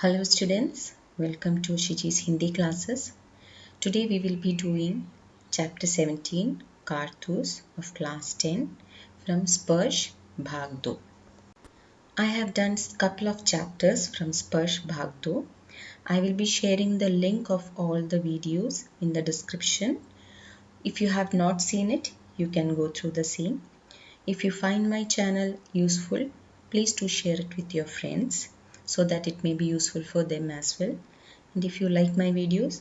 Hello students, welcome to Shiji's Hindi classes. Today we will be doing chapter 17 Karthus of class 10 from Sparsh Bhag 2. I have done a couple of chapters from Sparsh Bhag 2. I will be sharing the link of all the videos in the description. If you have not seen it, you can go through the same. If you find my channel useful, please do share it with your friends so that it may be useful for them as well. And if you like my videos,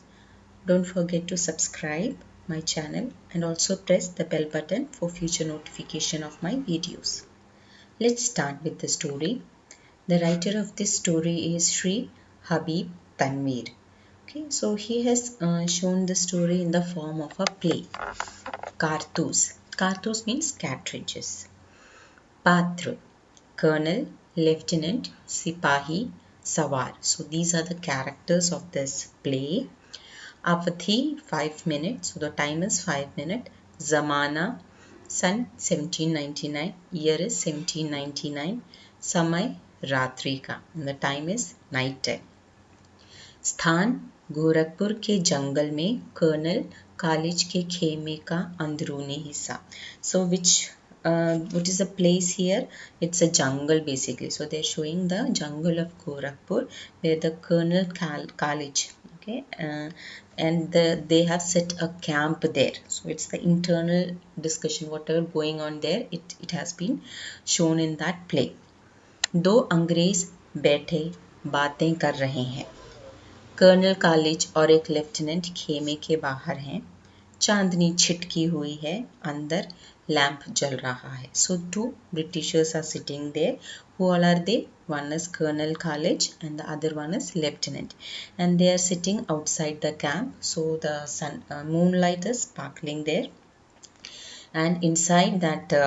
don't forget to subscribe my channel and also press the bell button for future notification of my videos. Let's start with the story. The writer of this story is Sri Habib Tanveer. Okay, so he has shown the story in the form of a play. Karthus. Karthus means cartridges. Patra, Colonel, Lieutenant, Sipahi, Sawar. So these are the characters of this play. Avadhi 5 minutes. So the time is 5 minutes. Zamana, Sun 1799. Year is 1799. Samay Ratri ka. And the time is night time. स्थान गोरखपुर के जंगल में colonel college के खेमे का अंदरूनी हिस्सा. So what is the place here? It's a jungle basically. So they're showing the jungle of Gorakhpur where the Colonel College, okay, and they have set a camp there. So it's the internal discussion, whatever going on there, it has been shown in that play. दो अंग्रेज बैठे बातें कर रहे हैं. Colonel college और एक lieutenant खेमे के बाहर हैं. चांदनी छिटकी हुई है. अंदर लैंप जल रहा है. So two Britishers are sitting there. Who all are they? One is Colonel College and the other one is Lieutenant. And they are sitting outside the camp. So the moonlight is sparkling there. And inside that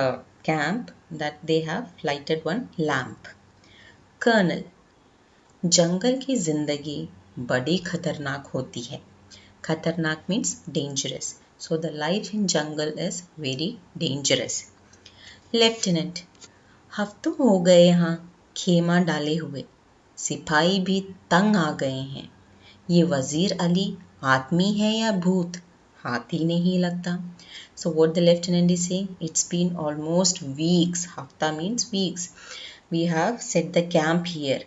camp, that they have lighted one lamp. Colonel, जंगल की जिंदगी बड़ी खतरनाक होती है. खतरनाक means dangerous. So the life in jungle is very dangerous. Lieutenant, हफ्तों हो गए यहाँ खेमा डाले हुए. सिपाही भी तंग आ गए हैं. ये वजीर अली आदमी है या भूत? हाथ ही नहीं लगता. So what the lieutenant is saying? It's been almost weeks. Hafta means weeks. We have set the camp here.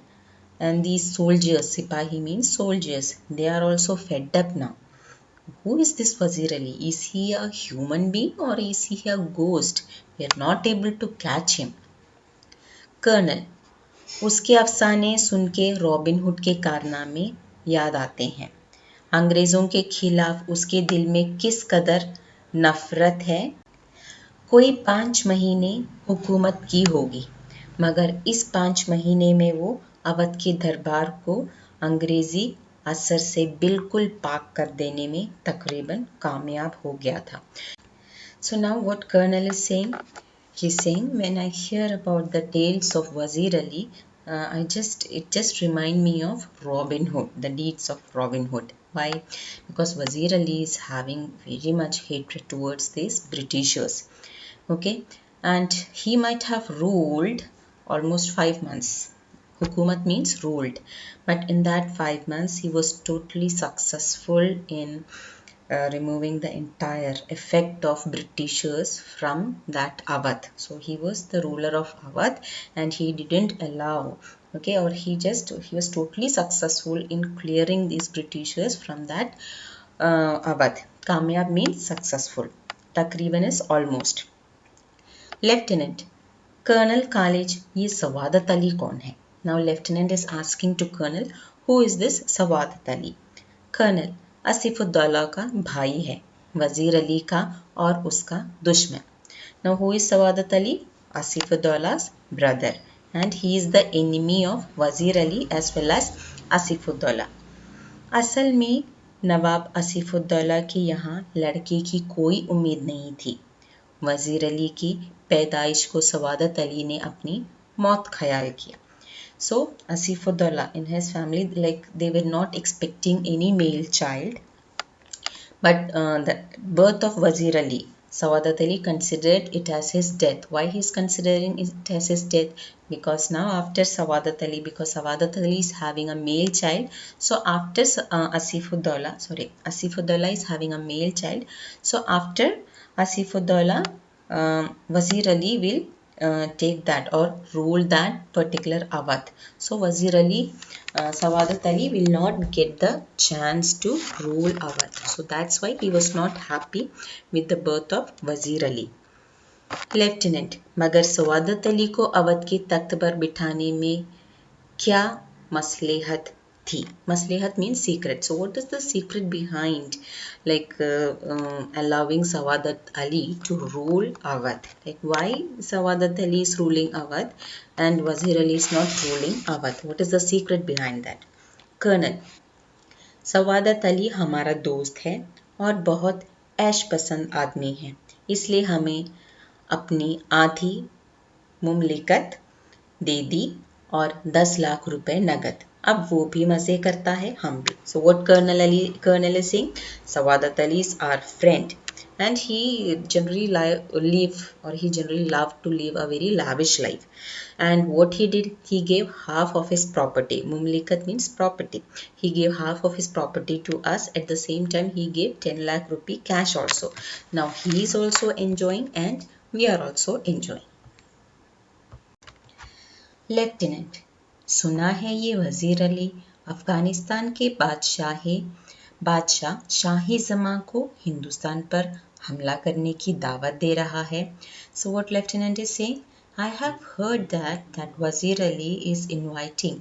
And these soldiers, Sipahi means soldiers, they are also fed up now. Who is this Wazir Ali? Is he a human being or is he a ghost? We are not able to catch him. Colonel, उसके अफसाने सुन के robin hood के कारनामे याद आते हैं. अंग्रेजों के खिलाफ उसके दिल में किस कदर नफरत है. कोई 5 महीने हुकूमत की होगी, मगर इस 5 महीने में वो अवध के दरबार को अंग्रेजी असर से बिल्कुल पाक कर देने में तकरीबन कामयाब हो गया था. So now what Colonel is saying? He's saying, when I hear about the tales of Wazir Ali, it just remind me of Robin Hood, the deeds of Robin Hood. Why? Because Wazir Ali is having very much hatred towards these Britishers. Okay, and he might have ruled almost 5 months. Hukumat means ruled, but in that 5 months he was totally successful in removing the entire effect of Britishers from that Awadh. So he was the ruler of Awadh and he didn't allow, okay, or he was totally successful in clearing these Britishers from that Awadh. Kamyab means successful. Takriban is almost. Lieutenant, Colonel College, ये सवादत अली कौन है? Now Lieutenant is asking to Colonel, who is this सवादत Ali? Colonel, Asifuddaula का भाई है, वजीर अली का और उसका दुश्मन. Now who is सवादत Ali? Asifuddola's brother, and he is the enemy of Wazir Ali as well as Asifuddola. असल में नवाब आसिफुद्दौला के यहाँ लड़के की कोई उम्मीद नहीं थी. वजीर अली की पैदाइश को सवादत अली ने अपनी मौत ख्याल किया. So Asifuddollah in his family, like they were not expecting any male child, but the birth of Wazir Ali, Sawadat Ali considered it as his death. Why he is considering it as his death? Because now after Sawadat Ali, because Sawadat Ali is having a male child, so after Asifudollah is having a male child, so after Asifudollah, Wazir Ali will take that or rule that particular Awadh. So Wazir Ali, Sawadat Ali will not get the chance to rule Awadh. So that's why he was not happy with the birth of Wazir Ali. Lieutenant, मगर सवादत अली को अवध के तख्त पर बिठाने में क्या मसलहत थी? मसलहत means secret. So what is the secret behind allowing Sawadat Ali to rule Awadh? Like why Sawadat Ali is ruling Awadh and Wazir Ali is not ruling Awadh? What is the secret behind that? Colonel, Saadat Ali हमारा दोस्त है और बहुत ऐश पसंद आदमी है, इसलिए हमें अपनी आधी मुमलिकत दे दी और 10 लाख रुपए नगद. अब वो भी मजे करता है, हम भी. So what Colonel is saying, Sawadat Ali is our friend and he generally loved to live a very lavish life. And what he did, he gave half of his property. Mumlikat means property. He gave half of his property to us. At the same time, he gave 10 lakh rupee cash also. Now he is also enjoying and we are also enjoying. Lieutenant, सुना है ये वजीर अली अफगानिस्तान के बादशाह शाही जमां को हिंदुस्तान पर हमला करने की दावत दे रहा है. So what lieutenant is saying, I have heard that Wazir Ali is inviting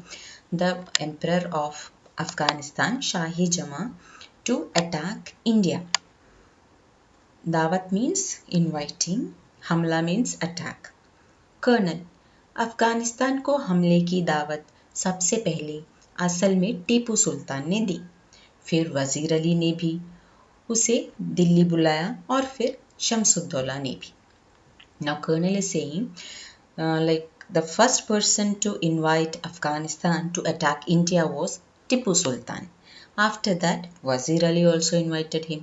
the Emperor of Afghanistan, Shahi Jama, to attack India. Dawat means inviting, हमला means attack. कर्नल, अफगानिस्तान को हमले की दावत सबसे पहले असल में टीपू सुल्तान ने दी, फिर वजीर अली ने भी उसे दिल्ली बुलाया और फिर शमसुद्दौला ने भी. Now Colonel is saying the first person to invite Afghanistan to attack India was Tipu Sultan. After that Wazir Ali also invited him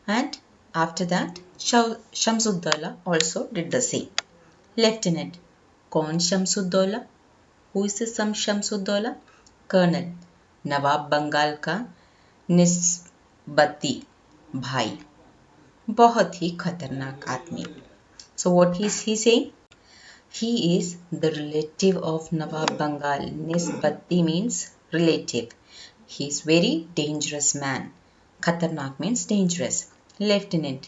and after that Shamsuddaulah also did the same. Lieutenant, कौन शमसुद्दौला? Who is this शमसुद्दौला? Colonel, नवाब बंगाल का निस्बती भाई, बहुत ही खतरनाक आदमी. So what is he saying? He is the relative of Nawab Bengal. Nisbati means relative. He is very dangerous man. खतरनाक means dangerous. Lieutenant,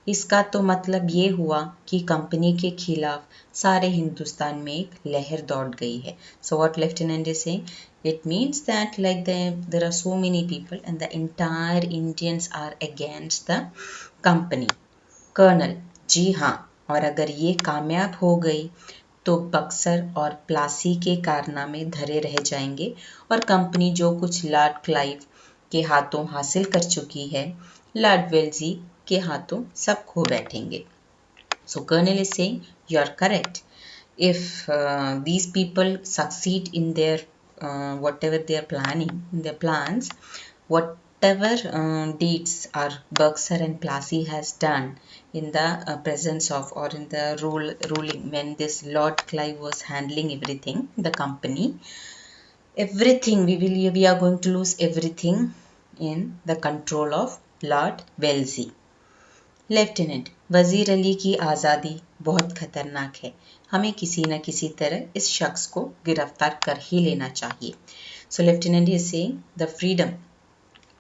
इसका तो मतलब ये हुआ कि कंपनी के खिलाफ सारे हिंदुस्तान में एक लहर दौड़ गई है. So what Lieutenant is saying? It means that there are so many people and the entire Indians are against the company. Colonel, जी हाँ, और अगर ये कामयाब हो गई तो बक्सर और प्लासी के कारनामे धरे रह जाएंगे और कंपनी जो कुछ लॉर्ड क्लाइव के हाथों हासिल कर चुकी है, लॉर्ड वेल्जी के हाथों सब खो बैठेंगे. So Colonel is saying you are correct. If these people succeed in their whatever they are planning, in their plans, whatever deeds our Buxar and Plassey has done in the presence of or in the ruling when this Lord Clive was handling everything, the company, everything we are going to lose everything in the control of Lord Wellesley. Lieutenant, वजीर अली की आज़ादी बहुत खतरनाक है, हमें किसी न किसी तरह इस शख्स को गिरफ्तार कर ही लेना चाहिए. So lieutenant is saying the freedom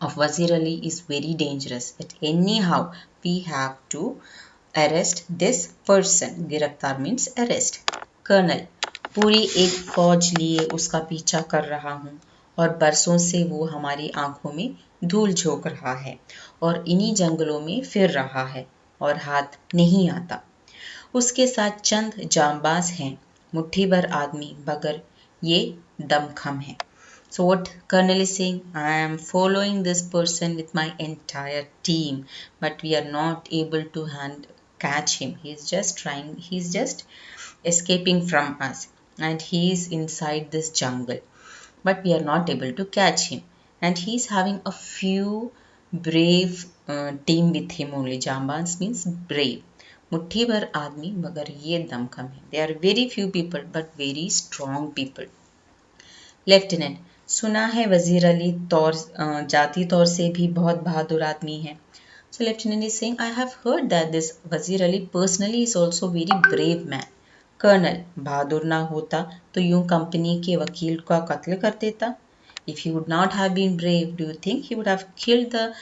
of Wazir Ali is very dangerous. But anyhow, we have to arrest this person. गिरफ्तार means arrest. कर्नल, पूरी एक फौज लिए उसका पीछा कर रहा हूँ और बरसों से वो हमारी आंखों में धूल झोंक रहा है और इन्हीं जंगलों में फिर रहा है और हाथ नहीं आता. उसके साथ चंद जांबाज हैं, मुट्ठी भर आदमी, मगर ये दमखम है. So what Colonel is saying, I am following this person with my entire team, but we are not able to catch him. He is just escaping from us and he is inside this jungle, but we are not able to catch him. And he is having a few brave team with him only. Jambans means brave. मुट्ठी भर आदमी मगर ये दम कम है. They are very few people but very strong people. Lieutenant, सुना है वजीर अली जाती तौर से भी बहुत बहादुर आदमी है. So Lieutenant is saying, I have heard that this Wazir Ali personally is also very brave man. Colonel, बहादुर ना होता तो यूं कंपनी के वकील का कत्ल कर देता. If he would not have been brave, do you think he would have killed the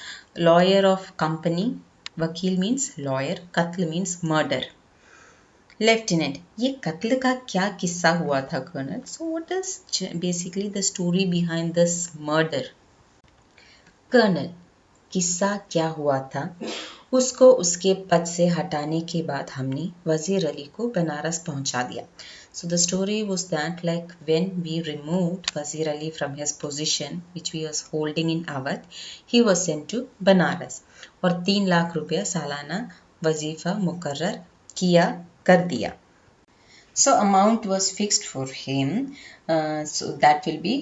lawyer of company? वकील means lawyer, कत्ल means murder. लेफ्टिनेंट, ये कत्ल का क्या किस्सा हुआ था colonel? So what is basically the story behind this murder? Colonel, किस्सा क्या हुआ था? उसको उसके पद से हटाने के बाद हमने वजीर अली को बनारस पहुंचा दिया. So the story was that like when we removed Wazir Ali from his position which we was holding in Awadh, he was sent to Banaras और 3 लाख रुपया सालाना वजीफा मुकर्रर किया कर दिया. So amount was fixed for him. So that will be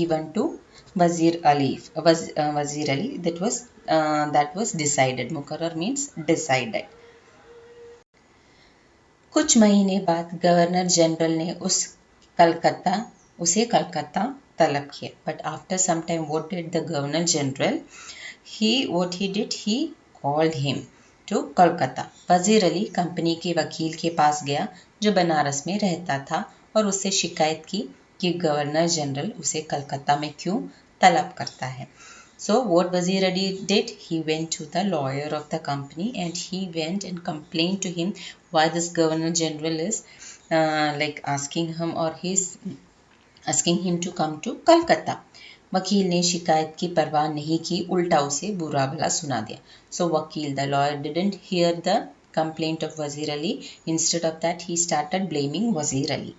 given to Wazir Ali. Wazir Ali that was decided. मुकर्रर means decided. कुछ महीने बाद गवर्नर जनरल ने उसे कलकत्ता तलब किया. But after some time, what did the governor general? He called him to Kolkata. वजीर Ali company के वकील के पास गया जो बनारस में रहता था और उससे शिकायत की कि गवर्नर जनरल उसे कलकत्ता में क्यों तलब करता है. So what Wazir Ali did? He went to the lawyer of the company and he went and complained to him why this governor general is asking him to come to Calcutta. वकील ने शिकायत की परवाह नहीं की, उल्टा उसे बुरा भला सुना दिया. So वकील, the lawyer didn't hear the complaint of Wazir Ali. Instead of that, he started blaming Wazir Ali.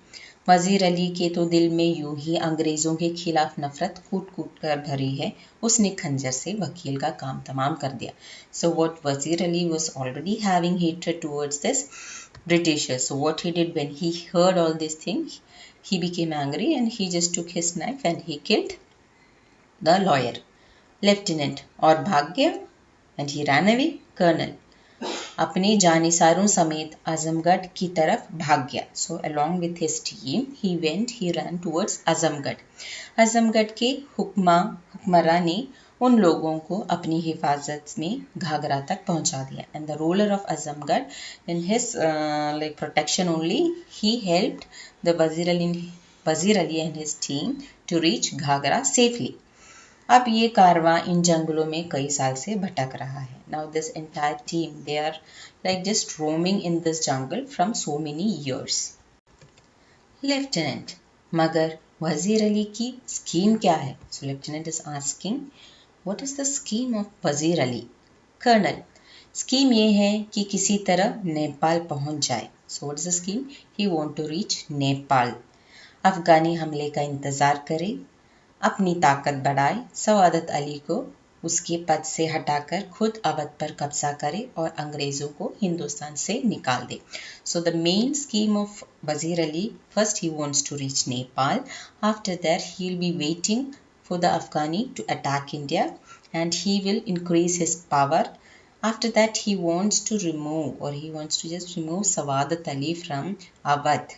वजीर अली के तो दिल में यूं ही अंग्रेजों के खिलाफ नफरत कूट कूट कर भरी है. उसने खंजर से वकील का काम तमाम कर दिया. So what Wazir Ali was already having hatred towards this Britishers. So what he did when he heard all these things, he became angry and he just took his knife and he killed the lawyer. Lieutenant, और भाग गया and he ran away. Colonel, अपने जानिसारों समेत आजमगढ़ की तरफ भाग गया. So along with his team he ran towards Azamgarh. Azamgarh के हुक्मरान ने उन लोगों को अपनी हिफाजत में घाघरा तक पहुंचा दिया. And the ruler of Azamgarh, in his protection only, he helped the Wazir Ali and his team to reach Ghaghara safely. अब ये कारवां इन जंगलों में कई साल से भटक रहा है. Now this entire team, they are like just roaming in this jungle from so many years. Lieutenant, मगर वजीर अली की स्कीम क्या है? So Lieutenant is asking, what is the scheme of वजीर अली? Colonel, स्कीम ये है कि किसी तरह नेपाल पहुंच जाए. So what is the scheme? He want to reach Nepal. अफगानी हमले का इंतजार करे, अपनी ताकत बढ़ाए, सवादत अली को उसके पद से हटाकर खुद अवध पर कब्जा करे और अंग्रेजों को हिंदुस्तान से निकाल दे. So the main scheme of Wazir Ali, first he wants to reach Nepal. After that he will be waiting for the Afghani to attack India and he will increase his power. After that he wants to just remove Savadat Ali from Awadh.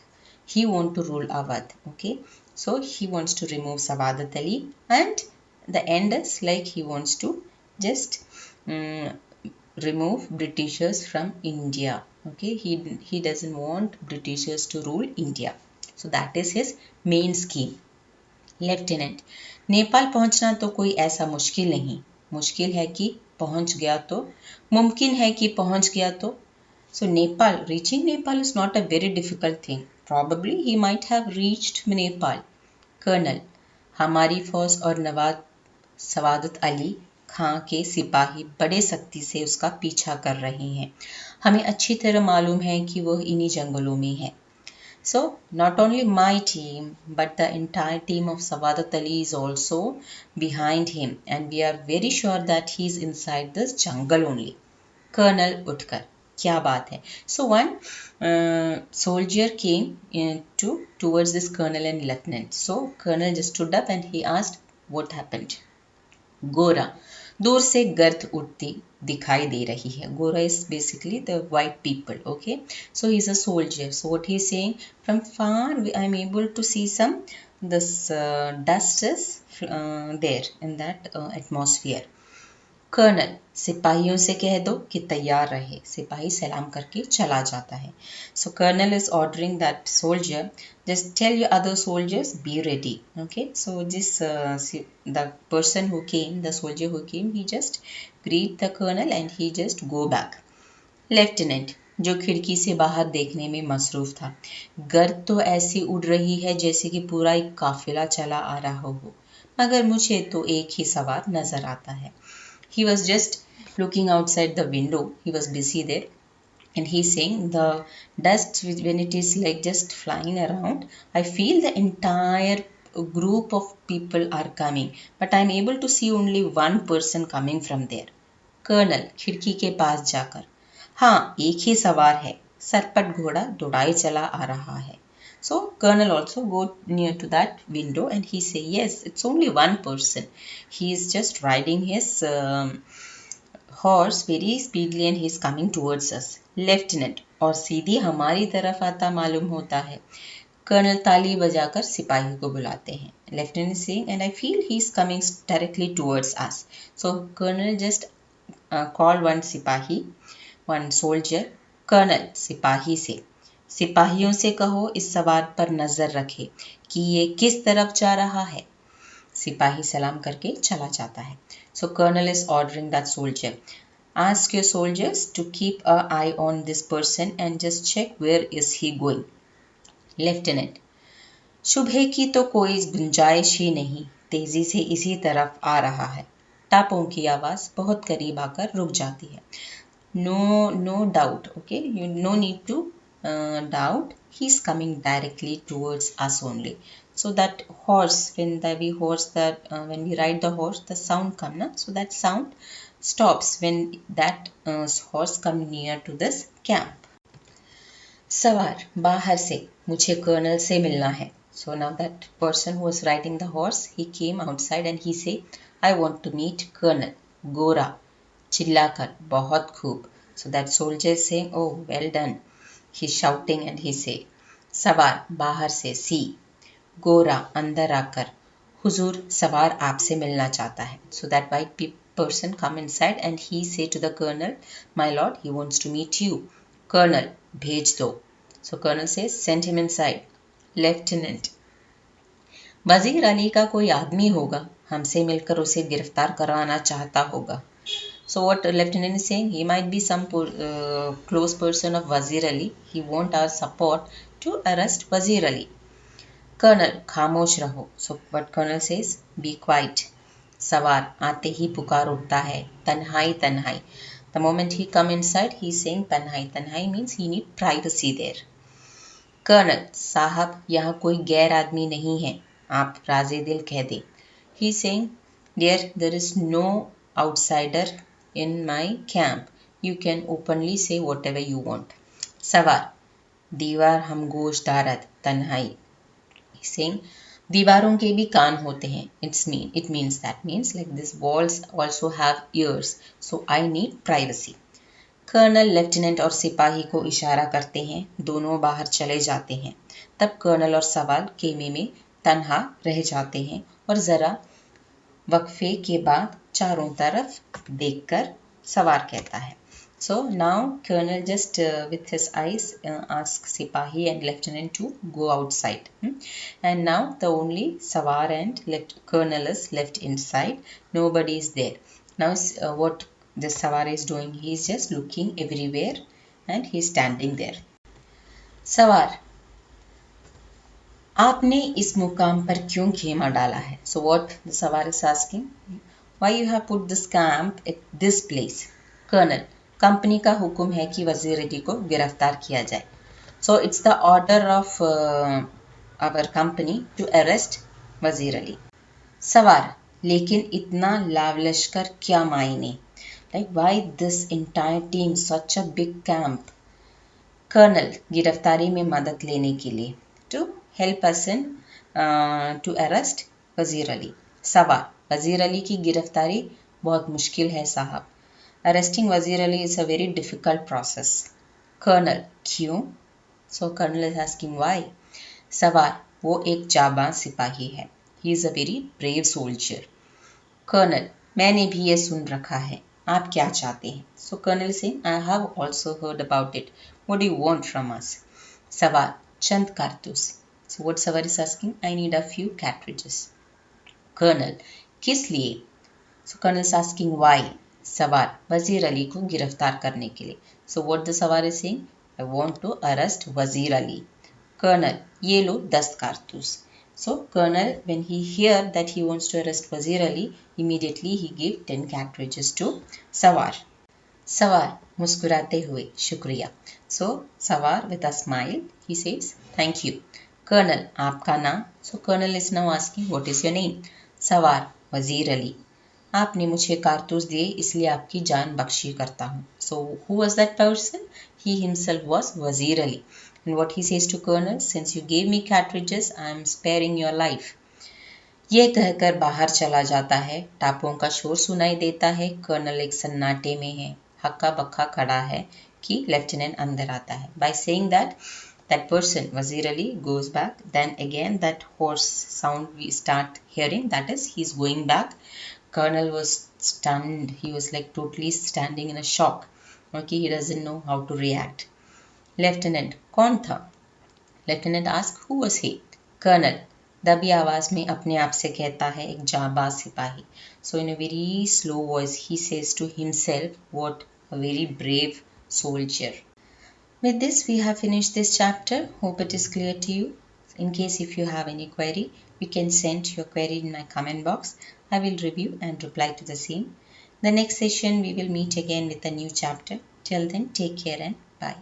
He want to rule Awadh. Okay. So he wants to remove Savadat Ali and the end is like he wants to just remove Britishers from India. Okay, he doesn't want Britishers to rule India. So that is his main scheme. Lieutenant, Nepal पहुंचना तो कोई ऐसा मुश्किल नहीं. मुश्किल है कि पहुंच गया तो, मुमकिन है कि पहुंच गया तो. So reaching Nepal is not a very difficult thing. Probably he might have reached Nepal. Colonel, हमारी फौज और नवाब सवादत अली खां के सिपाही बड़े सख्ती से उसका पीछा कर रहे हैं. हमें अच्छी तरह मालूम है कि वह इन्हीं जंगलों में है. So not only my team but the entire team of Savadat Ali is also behind him and we are very sure that he is inside this jungle only. Colonel उठकर, क्या बात है? So one soldier came towards this colonel and lieutenant. So colonel just stood up and he asked what happened. गोरा, दूर से गर्द उठती दिखाई दे रही है. गोरा is basically the white people. Okay, so he's a soldier. So what he's saying, from far I'm able to see some this dust is there in that atmosphere. Colonel, सिपाहियों से कह दो कि तैयार रहे. सिपाही सलाम करके चला जाता है. So colonel is ordering that soldier, just tell your other soldiers be ready. Okay, so जिस the person who came, the soldier who came, he just greet the colonel and he just go back. Lieutenant, जो खिड़की से बाहर देखने में मसरूफ था, गर्द तो ऐसी उड़ रही है जैसे कि पूरा एक काफिला चला आ रहा हो, मगर मुझे तो एक ही सवार नजर आता है. He was just looking outside the window. He was busy there. And he's saying the dust, when it is like just flying around, I feel the entire group of people are coming. But I'm able to see only one person coming from there. Colonel, खिड़की के पास जाकर, हाँ, एक ही सवार है. सरपट घोड़ा दौड़ाए चला आ रहा है. So Colonel also go near to that window and he say, yes, it's only one person. He is just riding his horse very speedily and he is coming towards us. Lieutenant, और सीधी हमारी तरफ आता मालूम होता है. Colonel ताली बजाकर सिपाही को बुलाते हैं. Lieutenant is saying, and I feel he is coming directly towards us. So Colonel just call one सिपाही, one soldier. कर्नल, सिपाही से, सिपाहियों से कहो इस सवार पर नजर रखे कि ये किस तरफ जा रहा है. सिपाही सलाम करके चला जाता है. So colonel is ordering that soldier, ask your soldiers to keep a eye on this person and just check where is he going. Lieutenant, शुबह की तो कोई गुंजाइश ही नहीं, तेजी से इसी तरफ आ रहा है. टापों की आवाज बहुत करीब आकर रुक जाती है. No doubt, okay, you no need to doubt, he's coming directly towards us only. So that horse, when we ride the horse, the sound come na, so that sound stops when that horse come near to this camp. सवार, बाहर से, मुझे colonel से मिलना है. So now that person who was riding the horse, he came outside and he say, I want to meet Colonel. गोरा, चिल्लाकर, बहुत खूब. So that soldier is saying, oh, well done. He's shouting and he say, सवार, बाहर से, सी. गोरा, अंदर आकर, हुजूर, सवार आपसे मिलना चाहता है. So that white person come inside and he say to the colonel, my lord, he wants to meet you. Colonel, भेज दो. So colonel says, send him inside. Lieutenant, वजीर अली का कोई आदमी होगा, हमसे मिलकर उसे गिरफ्तार करवाना चाहता होगा. So what Lieutenant is saying, he might be some close person of Wazir Ali. He want our support to arrest Wazir Ali. Colonel, खामोश रहो. So what Colonel says, be quiet. सवार, आते ही पुकार उठता है, तन्हाई तन्हाई. The moment he come inside, he is saying तन्हाई. तन्हाई means he need privacy there. Colonel, साहब, यहाँ कोई गैर आदमी नहीं है, आप राजे दिल कह दे. He is saying, dear, there is no outsider in my camp. You can openly say whatever you want. सवार, दीवार हम गोश दारद, तन्हाई. Saying, दीवारों के भी कान होते हैं. It means like this walls also have ears. So I need privacy. Colonel, lieutenant और सिपाही को इशारा करते हैं. दोनों बाहर चले जाते हैं. तब कर्नल और सवार खेमे में तन्हा रह जाते हैं और जरा वक्फे के बाद चारों तरफ देखकर सवार कहता है. So now Colonel just with his eyes asks Sipahi and Lieutenant to go outside. And now the only Sawar and Colonel is left inside. Nobody is there. Now what the Sawar is doing, he is just looking everywhere and he is standing there. Sawar, आपने इस मुकाम पर क्यों खेमा डाला है? So what the Sawar is asking, why you have put this camp at this place? Colonel, company का हुक्म है कि वजीर अली को गिरफ्तार किया जाए. So it's the order of our company to arrest वजीर अली. सवार, लेकिन इतना लाव लश्कर क्या मायने? Like why this entire team, such a big camp? Colonel, गिरफ्तारी में मदद लेने के लिए, to help us in to arrest वजीर अली. सवार, वजीर अली की गिरफ्तारी बहुत मुश्किल है साहब. Arresting Wazir Ali is a very difficult process. Colonel, क्यों? So Colonel is asking why. सवार, वो एक जाबाज सिपाही है. He is a very brave soldier. Colonel, मैंने भी ये सुन रखा है. आप क्या चाहते हैं? So Colonel is saying, I have also heard about it. What do you want from us? सवार, चंद कारतूस. So what सवार is asking? I need a few cartridges. Colonel, किस लिए? So Colonel is asking why. सवार, वजीर अली को गिरफ्तार करने के लिए. So what the सवार is saying? I want to arrest वजीर अली. Colonel, ये लो 10 कारतूस. So Colonel, when he hear that he wants to arrest Wazir Ali, immediately he gave 10 cartridges to Sawar. Sawar, मुस्कुराते हुए, शुक्रिया. So Sawar with a smile, he says, thank you. Colonel, आपका नाम? So Colonel is now asking, what is your name? Sawar, Wazir Ali. आपने मुझे कारतूस दिए इसलिए आपकी जान बख्शी करता हूँ. So who was that person? He himself was Wazir Ali. And what he says to Colonel, since you gave me cartridges, I am sparing your life. ये कहकर बाहर चला जाता है. टापुओं का शोर सुनाई देता है. कर्नल एक सन्नाटे में है. हक्का बक्का खड़ा है कि लेफ्टिनेंट अंदर आता है. By saying that, that person, Wazir Ali, goes back. Then again that hoarse sound we start hearing, that is, he's going back. Colonel was stunned. He was like totally standing in a shock. Okay, he doesn't know how to react. Lieutenant, कौन था? Lieutenant asked, who was he? Colonel, दबी आवाज में अपने आप से कहता है एक जाबाज सिपाही. So in a very slow voice he says to himself, what a very brave soldier. With this we have finished this chapter. Hope it is clear to you. In case if you have any query, you can send your query in my comment box. I will review and reply to the same. The next session we will meet again with a new chapter. Till then, take care and bye.